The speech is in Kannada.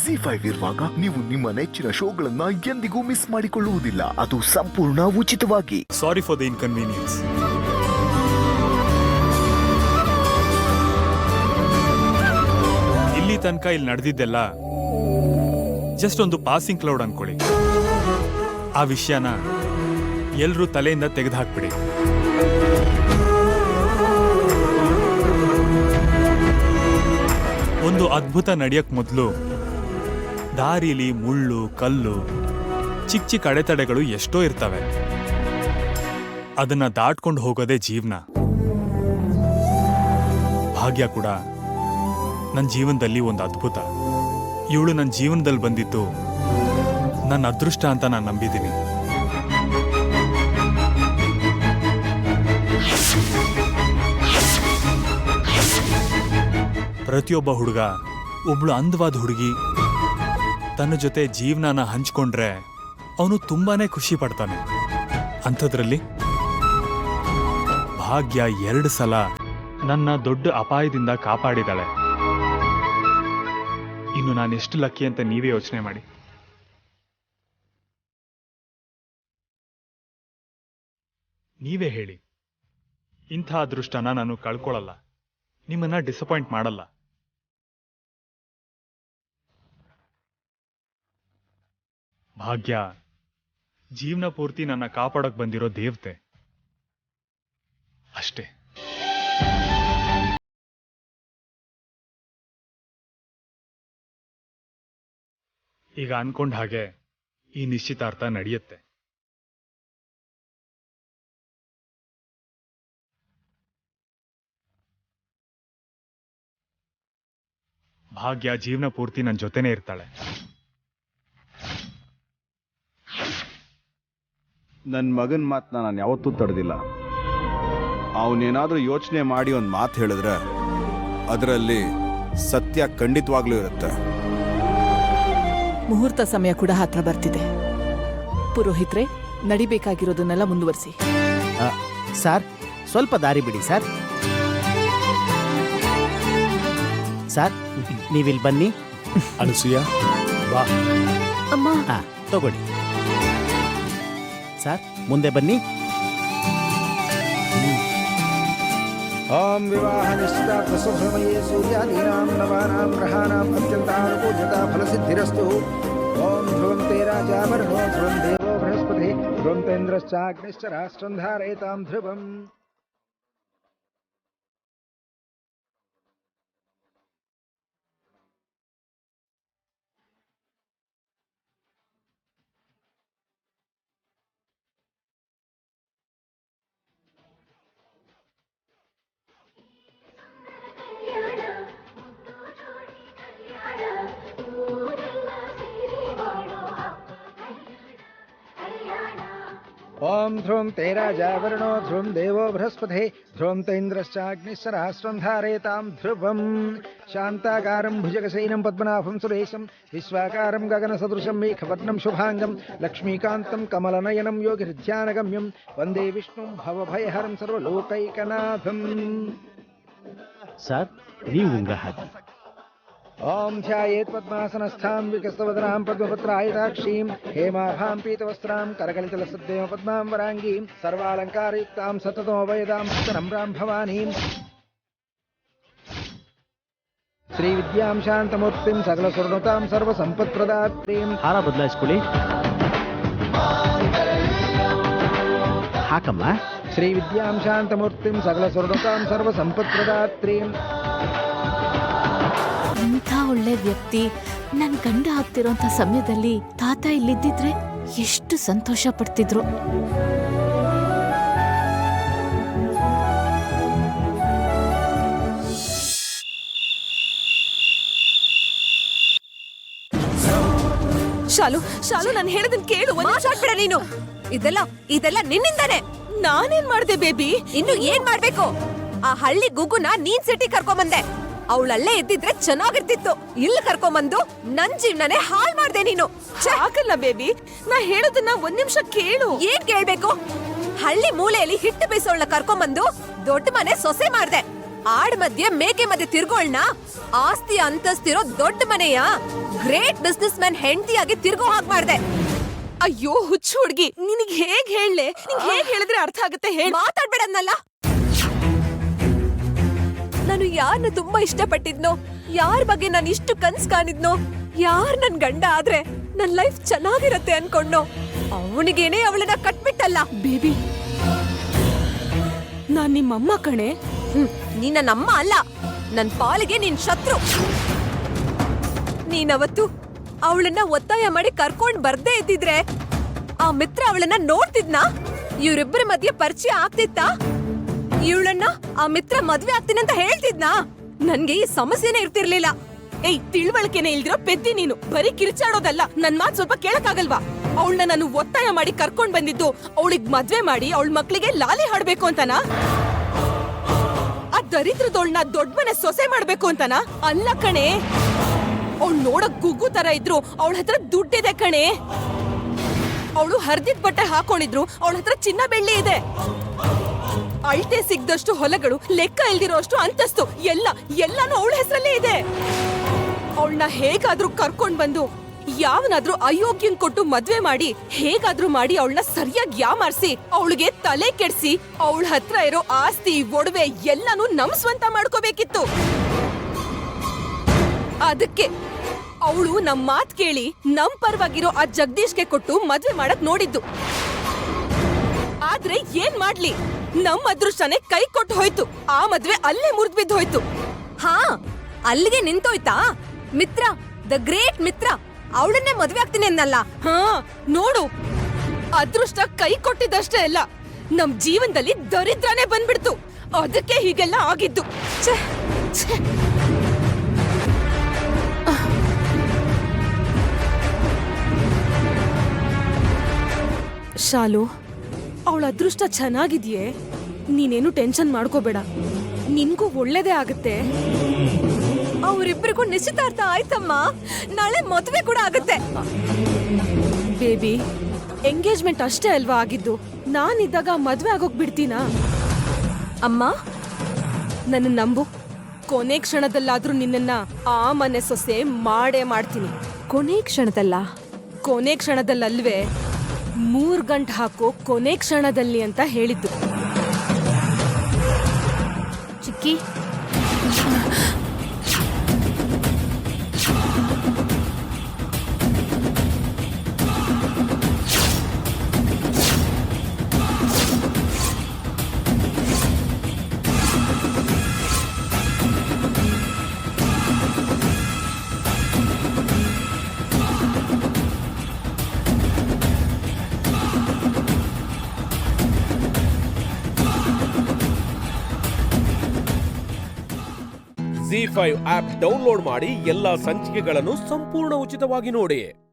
ZEE5 ಇರುವಾಗ ನೀವು ನಿಮ್ಮ ನೆಚ್ಚಿನ ಶೋಗಳನ್ನ ಎಂದಿಗೂ ಮಿಸ್ ಮಾಡಿಕೊಳ್ಳುವುದಿಲ್ಲ. ಅದು ಸಂಪೂರ್ಣ ಉಚಿತವಾಗಿ. Sorry for the inconvenience. ಇಲ್ಲಿ ತನಕ ಇಲ್ಲಿ ನಡೆದಿದ್ದೆಲ್ಲ ಜಸ್ಟ್ ಒಂದು ಪಾಸಿಂಗ್ ಕ್ಲೌಡ್ ಅನ್ಕೊಳ್ಳಿ. ಆ ವಿಷಯನ ಎಲ್ರೂ ತಲೆಯಿಂದ ತೆಗೆದುಹಾಕ್ಬಿಡಿ. ಒಂದು ಅದ್ಭುತ ನಡೆಯಕ್ ಮೊದಲು ದಾರಿಲಿ ಮುಳ್ಳು, ಕಲ್ಲು, ಚಿಕ್ಕ ಚಿಕ್ಕ ಅಡೆತಡೆಗಳು ಎಷ್ಟೋ ಇರ್ತವೆ. ಅದನ್ನ ದಾಟ್ಕೊಂಡು ಹೋಗೋದೇ ಜೀವನ. ಭಾಗ್ಯ ಕೂಡ ನನ್ನ ಜೀವನದಲ್ಲಿ ಒಂದು ಅದ್ಭುತ. ಇವಳು ನನ್ನ ಜೀವನದಲ್ಲಿ ಬಂದಿದ್ದು ನನ್ನ ಅದೃಷ್ಟ ಅಂತ ನಾನು ನಂಬಿದ್ದೀನಿ. ಪ್ರತಿಯೊಬ್ಬ ಹುಡುಗ ಒಬ್ಳು ಅಂದವಾದ ಹುಡುಗಿ ತನ್ನ ಜೊತೆ ಜೀವನನ ಹಂಚ್ಕೊಂಡ್ರೆ ಅವನು ತುಂಬಾನೇ ಖುಷಿ ಪಡ್ತಾನೆ. ಅಂಥದ್ರಲ್ಲಿ ಭಾಗ್ಯ 2 ಸಲ ನನ್ನ ದೊಡ್ಡ ಅಪಾಯದಿಂದ ಕಾಪಾಡಿದಾಳೆ. ಇನ್ನು ನಾನೆಷ್ಟು ಲಕ್ಕಿ ಅಂತ ನೀವೇ ಯೋಚನೆ ಮಾಡಿ. ನೀವೇ ಹೇಳಿ, ಇಂಥ ಅದೃಷ್ಟನ ನಾನು ಕಳ್ಕೊಳ್ಳಲ್ಲ, ನಿಮ್ಮನ್ನ ಡಿಸಪಾಯಿಂಟ್ ಮಾಡಲ್ಲ. ಭಾಗ್ಯ ಜೀವನ ಪೂರ್ತಿ ನನ್ನ ಕಾಪಾಡಕ್ ಬಂದಿರೋ ದೇವತೆ ಅಷ್ಟೇ. ಈಗ ಅನ್ಕೊಂಡ ಹಾಗೆ ಈ ನಿಶ್ಚಿತಾರ್ಥ ನಡೆಯುತ್ತೆ. ಭಾಗ್ಯ ಜೀವನ ಪೂರ್ತಿ ನನ್ನ ಜೊತೆನೇ ಇರ್ತಾಳೆ. ನನ್ನ ಮಗನ ಮಾತನ್ನ ನಾನು ಯಾವತ್ತೂ ತಡೆದಿಲ್ಲ. ಅವನೇನಾದ್ರೂ ಯೋಚನೆ ಮಾಡಿ ಒಂದು ಮಾತು ಹೇಳಿದ್ರೆ ಅದರಲ್ಲಿ ಸತ್ಯ ಖಂಡಿತವಾಗ್ಲೂ ಇರುತ್ತೆ. ಮುಹೂರ್ತ ಸಮಯ ಕೂಡ ಹತ್ರ ಬರ್ತಿದೆ. ಪುರೋಹಿತ್ರೆ, ನಡಿಬೇಕಾಗಿರೋದನ್ನೆಲ್ಲ ಮುಂದುವರಿಸಿ. ಸರ್, ಸ್ವಲ್ಪ ದಾರಿ ಬಿಡಿ ಸರ್. ಸರ್, ನೀವಿಲ್ಲಿ ಬನ್ನಿ. ಅನಸೂಯ, ಬಾ. ಅಮ್ಮ, ತಗೊಳ್ಳಿ ಸರ್, ಮುಂದೆ ಬನ್ನಿ. ಓಂ ವಿವಾಹ ನಿಶ್ಚಿತಾರ್ಥ ಸುಖಮಯೇ ಸೂರ್ಯಾದೀನಾಂ ನವಾನಾಂ ಗ್ರಹಾನಾಂ ಅತ್ಯಂತಾನುಕೂಲ್ಯತಾ ಫಲಸಿದ್ಧಿರಸ್ತು. ಓಂ ಧ್ರುವಂ ತೇ ರಾಜಾ ವರುಣೋ ಧ್ರುವಂ ದೇವೋ ಬೃಹಸ್ಪತಿ ಧ್ರುವಂ ತೇಂದ್ರಶ್ಚಾಗ್ನಿಶ್ಚ ರಾಷ್ಟ್ರಂ ಧಾರಯತಾಂ ಧ್ರುವಂ. ಓಂ ಧ್ರುವಂ ತೇ ರಾಜಾ ವರುಣೋ ಧ್ರುವಂ ದೇವೋ ಬೃಹಸ್ಪತಿ ಧ್ರುವಂ ತೇಂದ್ರಶ್ಚಾಗ್ನಿಶ್ಚ ರಾಷ್ಟ್ರಂ ಧಾರಯತಾಂ ಧ್ರುವಂ. ಶಾಂತಾಕಾರಂ ಭುಜಗಶಯನಂ ಪದ್ಮನಾಭಂ ಸುರೇಶಂ ವಿಶ್ವಾಕಾರಂ ಗಗನಸದೃಶಂ ಮೇಘವರ್ಣಂ ಶುಭಾಂಗಂ ಲಕ್ಷ್ಮೀಕಾಂತಂ ಕಮಲನಯನಂ ಯೋಗಿಹೃಧ್ಯಾನಗಮ್ಯಂ ವಂದೇ ವಿಷ್ಣುಂ ಭವಭಯಹರಂ ಸರ್ವಲೋಕೈಕನಾಥಂ. ಸರ್, ನೀವು ಉಂಗ ಹಾಕಿ. ಓಂ ಧ್ಯಾಯೇತ್ ಪದ್ಮಾಸನಸ್ಥಾಂ ವಿಕಸ್ತವದನಾಂ ಪದ್ಮಪತ್ರಾಯತಾಕ್ಷೀಂ ಹೇಮಾಭಾಂ ಪೀತವಸ್ತ್ರಾಂ ಕರಕಲಿತಲಸದ್ದೇವ ಪದ್ಮಾಂ ವರಾಂಗೀಂ ಸರ್ವಾಲಂಕಾರಯುಕ್ತಾಂ ಸತತೋಭಯದಾಂ ಸ್ತನಮ್ರಾಂ ಭವಾನೀಂ ಶ್ರೀವಿದ್ಯಾಂ ಶಾಂತಮೂರ್ತಿಂ ಸಕಲಸುರ್ಣತಾಂ ಸರ್ವಸಂಪತ್ಪ್ರದಾತ್ರೀಂ. ಹಾರ ಬದಲಾಯಿಸ್ಕೊಳ್ಳಿ. ಹಾಕಮ್ಮ. ಶ್ರೀವಿದ್ಯಾಂ ಶಾಂತಮೂರ್ತಿಂ ಸಕಲಸುರ್ಣತಾಂ ಸರ್ವಸಂಪತ್ಪ್ರದಾತ್ರೀಂ. ಇಂಥ ಒಳ್ಳೆ ವ್ಯಕ್ತಿ ನನ್ ಗಂಡ ಆಗ್ತಿರೋಂಥ ಸಮಯದಲ್ಲಿ ತಾತ ಇಲ್ಲಿದ್ದಿದ್ರೆ ಎಷ್ಟು ಸಂತೋಷ ಪಡ್ತಿದ್ರು. ಶಾಲು, ಶಾಲು, ನಾನು ಹೇಳೋದನ್ನ ಕೇಳು. ಮಾತಾಡ್ಬೇಡ ನೀನು. ಇದೆಲ್ಲ ನಿನ್ನಿಂದಾನೆ. ನಾನೇನ್ ಮಾಡ್ದೆ ಬೇಬಿ? ಇನ್ನು ಏನ್ ಮಾಡ್ಬೇಕು? ಆ ಹಳ್ಳಿ ಗುಗ್ಗುನ ನೀನ್ ಸಿಟಿ ಕರ್ಕೊಂಬಂದೆ. ಅವಳಲ್ಲೇ ಇದ್ದಿದ್ರೆ ಚೆನ್ನಾಗಿರ್ತಿತ್ತು. ಇಲ್ಲಿ ಕರ್ಕೊಂಬಂದು ನನ್ ಜೀವನನೇ ಹಾಳ್ ಮಾಡ್ದೆ ನೀನು. ಆಗಲ್ಲ ಬೇಬಿ, ನಾ ಹೇಳೋದನ್ನ 1 ನಿಮಿಷ ಕೇಳು. ಏನ್ ಕೇಳ್ಬೇಕು? ಹಳ್ಳಿ ಮೂಲೆಯಲ್ಲಿ ಹಿಟ್ಟು ಬೀಸೋಳ್ನ ಕರ್ಕೊಂಬಂದು ದೊಡ್ಡ ಮನೆ ಸೊಸೆ ಮಾಡ್ದೆ. ಆಡ್ ಮಧ್ಯೆ ಮೇಕೆ ಮಧ್ಯೆ ತಿರ್ಗೋಳ್ನ ಆಸ್ತಿ ಅಂತಸ್ತಿರೋ ದೊಡ್ಡ ಮನೆಯ ಗ್ರೇಟ್ ಬಿಸ್ನೆಸ್ ಮ್ಯಾನ್ ಹೆಂಡತಿಯಾಗಿ ತಿರ್ಗೋ ಹಾಕ್ ಮಾಡ್ದೆ. ಅಯ್ಯೋ ಹುಚ್ಚು ಹುಡ್ಗಿ, ನಿನಗ್ ಹೇಗ್ ಹೇಳಲೆ? ನಿಂಗ್ ಹೇಗ್ ಹೇಳಿದ್ರೆ ಅರ್ಥ ಆಗುತ್ತೆ ಹೇಳ. ಮಾತಾಡ್ಬೇಡನ್ನಲ್ಲ. ನಾನು ಯಾರನ್ನ ತುಂಬಾ ಇಷ್ಟಪಟ್ಟಿದ್ನೋ, ಯಾರ ಬಗ್ಗೆ ನಾನು ಇಷ್ಟು ಕನ್ಸ್ ಕಾಣಿದ್ನೋ, ಯಾರ್ ನನ್ ಗಂಡ ಆದ್ರೆ ನನ್ ಲೈಫ್ ಚೆನ್ನಾಗಿರತ್ತೆ ಅನ್ಕೊಂಡೋ, ಅವನಿಗೇನೆ ಅವಳನ್ನ ಕಟ್ಬಿಟ್ಟಲ್ಲ. ಬೇಬಿ, ನಾನ್ ನಿಮ್ಮಮ್ಮ ಕಣೆ. ನೀ ನನ್ನಮ್ಮ ಅಲ್ಲ, ನನ್ ಪಾಲಿಗೆ ನೀನ್ ಶತ್ರು. ನೀನವತ್ತು ಅವಳನ್ನ ಒತ್ತಾಯ ಮಾಡಿ ಕರ್ಕೊಂಡ್ ಬರ್ದೇ ಇದ್ದಿದ್ರೆ ಆ ಮಿತ್ರ ಅವಳನ್ನ ನೋಡ್ತಿದ್ನಾ? ಇವ್ರಿಬ್ಬರ ಮಧ್ಯೆ ಪರಿಚಯ ಆಗ್ತಿತ್ತ? ಇವಳನ್ನ ಆ ಮಿತ್ರ ಮದ್ವೆ ಆಗ್ತೀನಿ ಅಂತ ಹೇಳ್ತಿದ್ನಾ? ನನ್ಗೆ ಈ ಸಮಸ್ಯೆನೇ ಇರ್ತಿರ್ಲಿಲ್ಲ. ಏಯ್, ತಿಳುವಳಿಕೆನೆ ಇಲ್ದಿರೋ ಪೆದ್ದಿ ನೀನು. ಬರೀ ಕಿರ್ಚಾಡೋದಲ್ಲ, ನನ್ ಮಾತ್ ಸ್ವಲ್ಪ ಕೇಳಕ್ಕಾಗಲ್ವಾ? ಅವಳನ್ನ ನಾನು ಒತ್ತಾಯ ಮಾಡಿ ಕರ್ಕೊಂಡ್ ಬಂದಿದ್ದು ಅವಳಿಗ್ ಮದ್ವೆ ಮಾಡಿ ಅವಳ ಮಕ್ಳಿಗೆ ಲಾಲಿ ಹಾಡ್ಬೇಕು ಅಂತನಾ? ಆ ದರಿದ್ರದೊಳ್ನ ದೊಡ್ಡ ಮನೆ ಸೊಸೆ ಮಾಡ್ಬೇಕು ಅಂತನಾ? ಅಲ್ಲ ಕಣೆ. ಅವಳು ನೋಡಕ್ ಗುಗ್ಗು ತರ ಇದ್ರು ಅವಳ ಹತ್ರ ದುಡ್ಡಿದೆ ಕಣೆ. ಅವಳು ಹರ್ದಿದ್ ಬಟ್ಟೆ ಹಾಕೊಂಡಿದ್ರು ಅವಳ ಹತ್ರ ಚಿನ್ನ ಬೆಳ್ಳಿ ಇದೆ. ಅಳ್ತೆ ಸಿಗ್ದಷ್ಟು ಹೊಲಗಳು, ಲೆಕ್ಕ ಇಲ್ದಿರೋ ಅಷ್ಟು ಅಂತಸ್ತು, ಎಲ್ಲಾನು ಅವಳ ಹೆಸರಲ್ಲೇ ಇದೆ. ಅವಳನ್ನ ಹೇಗಾದ್ರೂ ಕರ್ಕೊಂಡ್ ಬಂದು ಯಾವನಾದ್ರೂ ಅಯೋಗ್ಯನ್ ಕೊಟ್ಟು ಮದ್ವೆ ಮಾಡಿ ಹೇಗಾದ್ರೂ ಮಾಡಿ ಅವಳನ್ನ ಸರಿಯಾಗಿ ಯಾಮಾರ್ಸಿ ಅವಳಿಗೆ ತಲೆ ಕೆಡ್ಸಿ ಅವಳ ಹತ್ರ ಇರೋ ಆಸ್ತಿ ಒಡವೆ ಎಲ್ಲಾನು ನಮ್ ಸ್ವಂತ ಮಾಡ್ಕೋಬೇಕಿತ್ತು. ಅದಕ್ಕೆ ಅವಳು ನಮ್ ಮಾತ್ ಕೇಳಿ ನಮ್ ಪರವಾಗಿರೋ ಆ ಜಗದೀಶ್ಗೆ ಕೊಟ್ಟು ಮದ್ವೆ ಮಾಡಕ್ ನೋಡಿದ್ದು. ಆದ್ರೆ ಏನ್ ಮಾಡ್ಲಿ, ನಮ್ ಅದೃಷ್ಟನೇ ಕೈ ಕೊಟ್ಟು ಹೋಯ್ತು. ಆ ಮದ್ವೆ ಅಲ್ಲೇ ಮುರಿದ್ ಬಿದ್ದು ಹೋಯ್ತು. ಹಾ, ಅಲ್ಲಿಗೆ ನಿಂತೋಯ್ತಾ? ಮಿತ್ರ, ದ ಗ್ರೇಟ್ ಮಿತ್ರ ಅವಳನ್ನೇ ಮದ್ವೆ ಆಗ್ತೀನಿ ಅನ್ನಲ್ಲ. ಹಾ, ನೋಡು, ಅದೃಷ್ಟ ಕೈ ಕೊಟ್ಟಿದ್ದಷ್ಟೇ ಅಲ್ಲ, ನಮ್ ಜೀವನದಲ್ಲಿ ದರಿದ್ರನೇ ಬಂದ್ಬಿಡ್ತು. ಅದಕ್ಕೆ ಹೀಗೆಲ್ಲ ಆಗಿದ್ದು. ಛೆ, ಛೆ. ಶಾಲು, ಅವಳ ಅದೃಷ್ಟ ಚೆನ್ನಾಗಿದ್ಯೆ, ನೀನೇನು ಟೆನ್ಷನ್ ಮಾಡ್ಕೋಬೇಡ. ನಿನ್ಗೂ ಒಳ್ಳೇದೇ ಆಗತ್ತೆ. ಅವರಿಬ್ಬರಿಗೂ ನಿಶ್ಚಿತಾರ್ಥ ಆಯ್ತಮ್ಮ. ನಾಳೆ ಮದುವೆ ಕೂಡ ಆಗತ್ತೆ. ಬೇಬಿ, ಎಂಗೇಜ್ಮೆಂಟ್ ಅಷ್ಟೇ ಅಲ್ವಾ ಆಗಿದ್ದು? ನಾನಿದ್ದಾಗ ಮದ್ವೆ ಆಗೋಕ್ ಬಿಡ್ತೀನಾ? ಅಮ್ಮ, ನನ್ನ ನಂಬು. ಕೊನೆ ಕ್ಷಣದಲ್ಲಾದ್ರೂ ನಿನ್ನನ್ನ ಆ ಮನೆ ಸೊಸೆ ಮಾಡೇ ಮಾಡ್ತೀನಿ. ಕೊನೆ ಕ್ಷಣದಲ್ಲ? ಕೊನೆ ಕ್ಷಣದಲ್ಲಲ್ವೇ, 3 ಗಂಟೆ ಹಾಕೋ ಕೊನೆ ಕ್ಷಣದಲ್ಲಿ ಅಂತ ಹೇಳಿದ್ದು. ಚಿಕ್ಕಿ, ZEE5 ಆಪ್ ಡೌನ್ಲೋಡ್ ಮಾಡಿ ಎಲ್ಲಾ ಸಂಚಿಕೆಗಳನ್ನು ಸಂಪೂರ್ಣ ಉಚಿತವಾಗಿ ನೋಡಿ.